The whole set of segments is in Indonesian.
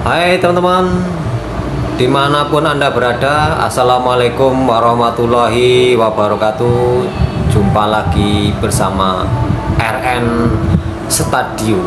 Hai teman-teman, dimanapun Anda berada, Assalamualaikum warahmatullahi wabarakatuh. Jumpa lagi bersama RN Studio.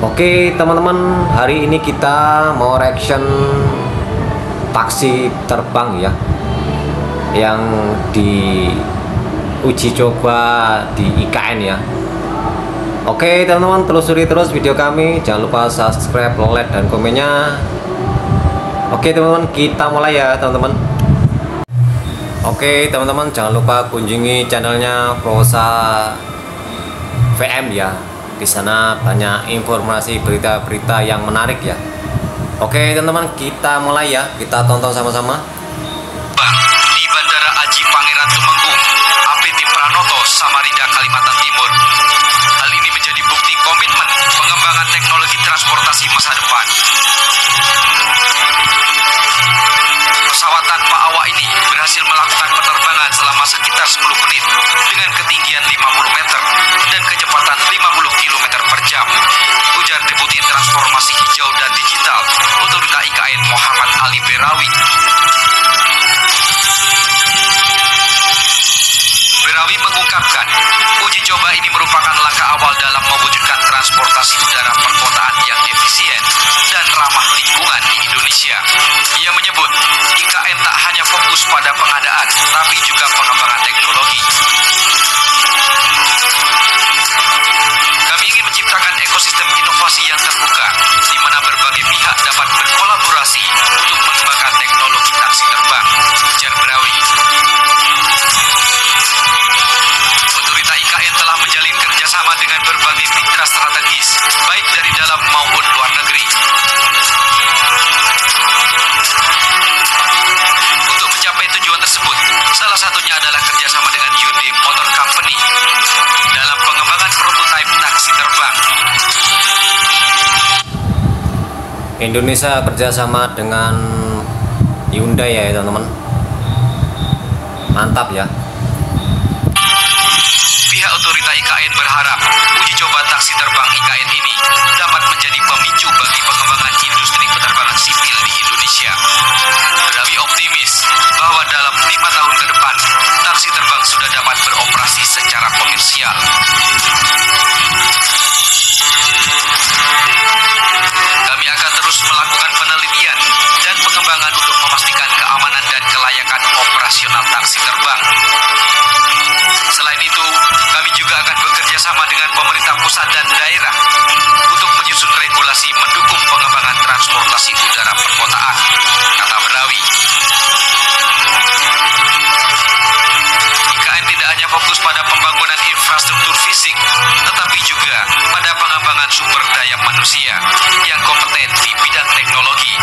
Oke teman-teman, hari ini kita mau reaction taksi terbang ya, yang diuji coba di IKN ya. Oke teman-teman, telusuri terus video kami, jangan lupa subscribe, like, dan komennya. Oke teman-teman, kita mulai ya teman-teman. Oke teman-teman, jangan lupa kunjungi channelnya Prosa VM ya. Di sana banyak informasi berita-berita yang menarik ya. Oke teman-teman, kita mulai ya, kita tonton sama-sama. Di Bandara Aji Pangeran Tumenggung, APT Pranoto, Samarinda, Kalimantan Timur. Hal ini menjadi bukti komitmen pengembangan teknologi transportasi masa depan. Pesawat tanpa awak ini berhasil melakukan penerbangan selama sekitar 10 menit dengan ketinggian 50 meter dan kecepatan 50 km per jam. Ujar Deputi Transformasi Hijau dan Digital Otorita IKN Muhammad Ali Berawi. Berawi mengungkapkan, uji coba ini merupakan langkah awal dalam mewujudkan transportasi udara perkotaan yang efisien dan ramah lingkungan di Indonesia. Ia menyebut, IKN tak hanya fokus pada pengadaan, tapi juga pengembangan teknologi. Kami ingin menciptakan ekosistem inovasi yang terbuka, di mana berbagai pihak dapat berkolaborasi untuk mengembangkan teknologi taksi terbang, ujar Berawi. Otorita IKN telah menjalin kerjasama dengan berbagai mitra strategis, baik dari dalam maupun luar negeri. Untuk mencapai tujuan tersebut, salah satunya adalah kerjasama dengan Hyundai Motor Company dalam pengembangan prototipe taksi terbang. Indonesia kerjasama dengan Hyundai ya teman-teman, mantap ya. Pihak otorita IKN berharap uji coba taksi terbang IKN ini dapat menjadi pemicu bagi pengembangan industri penerbangan sipil di Indonesia. Berawi optimis bahwa dalam 5 tahun ke depan, taksi terbang sudah dapat beroperasi secara komersial. Kami akan terus melakukan penelitian dan pengembangan untuk memastikan keamanan dan kelayakan operasional taksi terbang. Selain itu, kami juga akan bekerja sama dengan pemerintah pusat dan daerah untuk menyusun regulasi mendukung pengembangan transportasi udara perkotaan, kata Berawi. IKN tidak hanya fokus pada pembangunan infrastruktur fisik, tetapi juga pada pengembangan sumber daya manusia yang kompeten di bidang teknologi.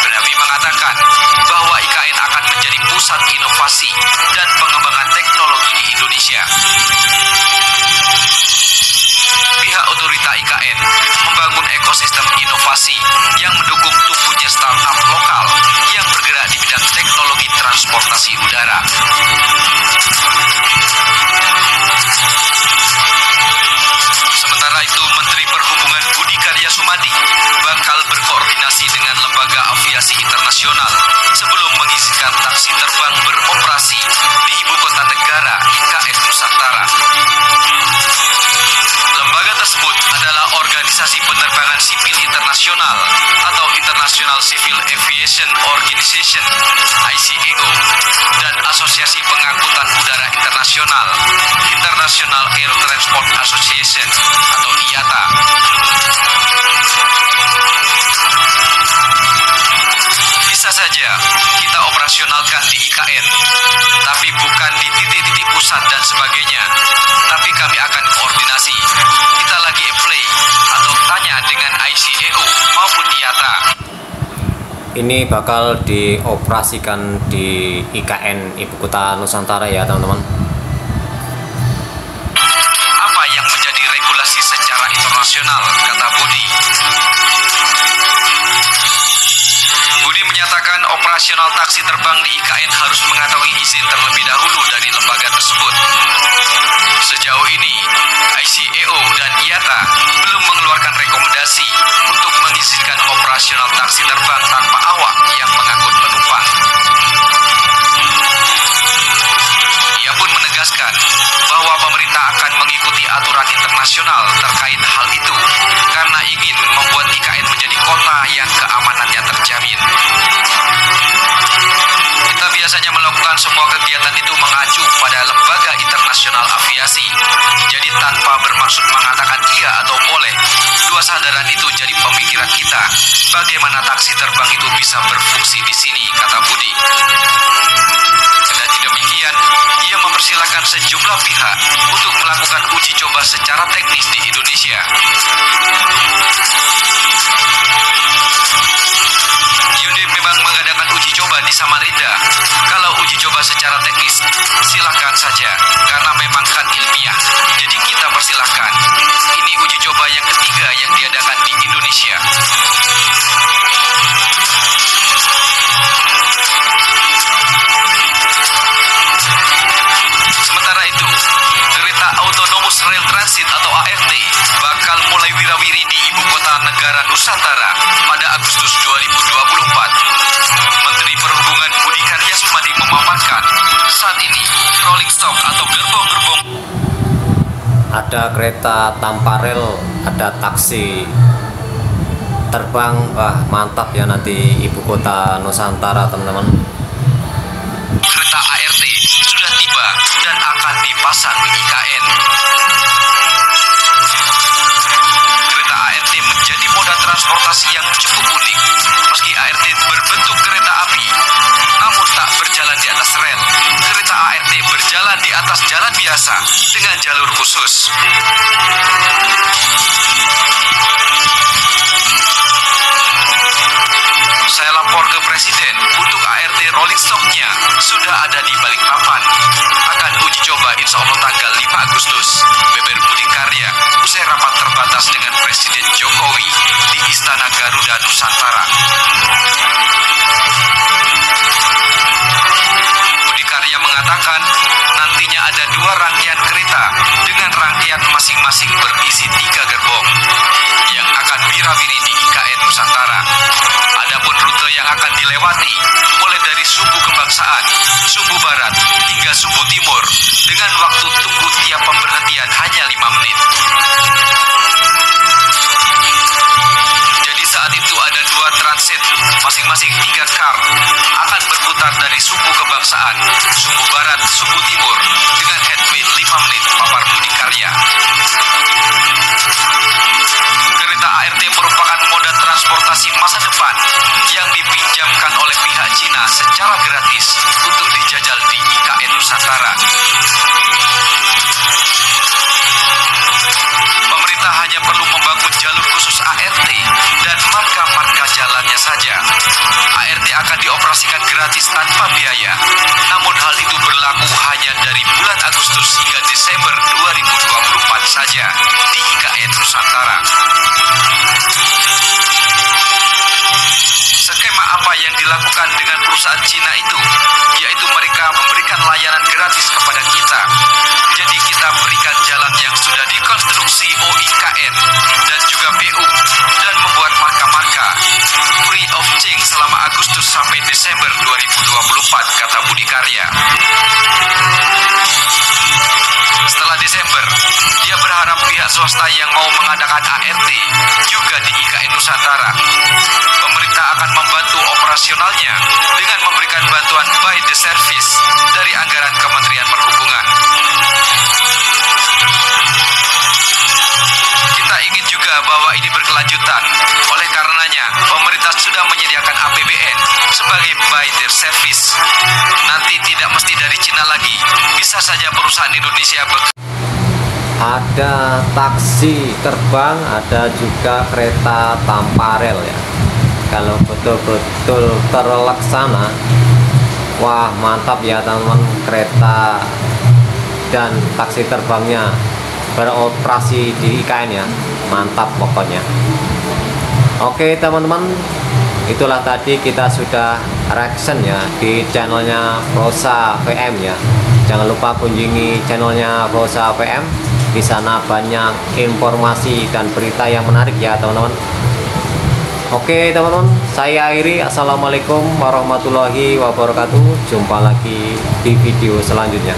Berawi mengatakan bahwa IKN akan menjadi pusat inovasi dan pengembangan teknologi di Indonesia. Pihak otorita IKN membangun ekosistem inovasi yang mendukung tumbuhnya startup lokal yang bergerak di bidang teknologi transportasi udara. Sementara itu, Menteri Perhubungan Budi Karya Sumadi bakal berkoordinasi dengan Lembaga Aviasi Internasional sebelum mengizinkan taksi terbang beroperasi di Ibu Kota Negara IKN Nusantara. Lembaga tersebut adalah Organisasi Penerbangan Sipil Internasional atau International Civil Aviation Organization (ICAO) dan Asosiasi Pengangkutan Udara Internasional International Air Transport Association atau IATA. Bisa saja kita operasionalkan di IKN, tapi bukan di titik-titik pusat dan sebagainya. Tapi kami akan koordinasi. Kita lagi apply atau tanya dengan ICAO maupun IATA. Ini bakal dioperasikan di IKN Ibu Kota Nusantara ya teman-teman. Apa yang menjadi regulasi secara internasional, kata Budi. Budi menyatakan operasional taksi terbang di IKN harus mengantongi izin terlebih dahulu dari lembaga tersebut. Sejauh ini, ICAO dan IATA belum mengeluarkan rekomendasi untuk mengizinkan kegiatan itu mengacu pada lembaga internasional aviasi. Jadi tanpa bermaksud mengatakan iya atau boleh, dua sadaran itu jadi pemikiran kita. Bagaimana taksi terbang itu bisa berfungsi di sini, kata Budi. Kendati demikian, ia mempersilahkan sejumlah pihak untuk melakukan uji coba secara teknis di Indonesia. Hyundai memang mengadakan uji coba di Samarinda. Kalau uji coba secara teknis, silahkan saja, karena memang kan ilmiah. Jadi kita persilahkan. Ini uji coba yang ketiga yang diadakan di Indonesia. Sementara itu, kereta Autonomous Rail Transit atau ART bakal mulai wirawiri di ibu kota negara Nusantara pada Agustus 2024. Menteri Perhubungan Budi Karya Sumadi memaparkan, saat ini rolling stock atau gerbong-gerbong Ada kereta tanpa rel, ada taksi terbang. Wah, mantap ya nanti ibu kota Nusantara, teman-teman. kereta ART sudah tiba dan akan dipasang di IKN. Kereta ART menjadi moda transportasi yang cukup unik. Meski ART berbentuk kereta api, namun tak berjalan di atas rel. Kereta ART berjalan di atas jalan biasa dengan jalur khusus. Saya lapor ke Presiden untuk ART rolling stocknya sudah ada di Balikpapan. Akan uji coba insya Allah tanggal 5 Agustus. Beber Budi Karya usai rapat terbatas dengan Presiden Jokowi di Istana Garuda Nusantara. Budi Karya mengatakan nantinya ada 2 rangkaian kereta dengan rangkaian masing-masing berisi 3 gerbong yang akan wirawiri di IKN Nusantara. Adapun rute yang akan dilewati mulai dari Sumbu Kebangsaan, Sumbu Barat hingga Sumbu Timur dengan waktu tunggu tiap pemberhentian hanya 5 menit. Jadi saat itu ada 2 transit, masing-masing 3 kar akan berputar dari Sumbu Kebangsaan, Sumbu Barat, Sumbu Timur dengan headway 5 menit, papar Budi Karya. Kereta ART merupakan moda transportasi masa depan yang dipinjamkan oleh pihak Cina secara gratis untuk dijajal di IKN Nusantara. Pemerintah hanya perlu membangun jalur khusus ART dan marka-marka jalannya saja. ART akan dioperasikan gratis tanpa biaya. Namun hal itu berlaku hanya dari bulan Agustus hingga Desember 2024 saja di IKN Nusantara. Skema apa yang dilakukan dengan perusahaan Cina itu, yaitu mereka memberikan layanan gratis kepada kita. Jadi kita berikan jalan yang sudah dikonstruksi OIKN dan juga PU dan membuat marka-marka free of charge selama Agustus sampai Desember 2024, kata Budi Karya. Setelah Desember, dia berharap pihak swasta yang mau mengadakan ART juga di IKN Nusantara. Pemerintah akan membantu operasionalnya dengan memberikan bantuan by the service dari anggaran Kementerian Perhubungan. Kita ingin juga bahwa ini berkelanjutan. Oleh karenanya, pemerintah sudah menyediakan APBN sebagai by the service. Nanti tidak mesti dari Cina lagi, bisa saja perusahaan Indonesia Ada taksi terbang, ada juga kereta tanpa rel ya. Kalau betul-betul terlaksana, wah mantap ya teman-teman. Kereta dan taksi terbangnya beroperasi di IKN ya, mantap pokoknya. Oke teman-teman, itulah tadi kita sudah reaction ya di channelnya Prosa VM ya. Jangan lupa kunjungi channelnya Prosa VM. Di sana banyak informasi dan berita yang menarik ya teman-teman. Oke teman-teman, saya akhiri. Assalamualaikum warahmatullahi wabarakatuh. Jumpa lagi di video selanjutnya.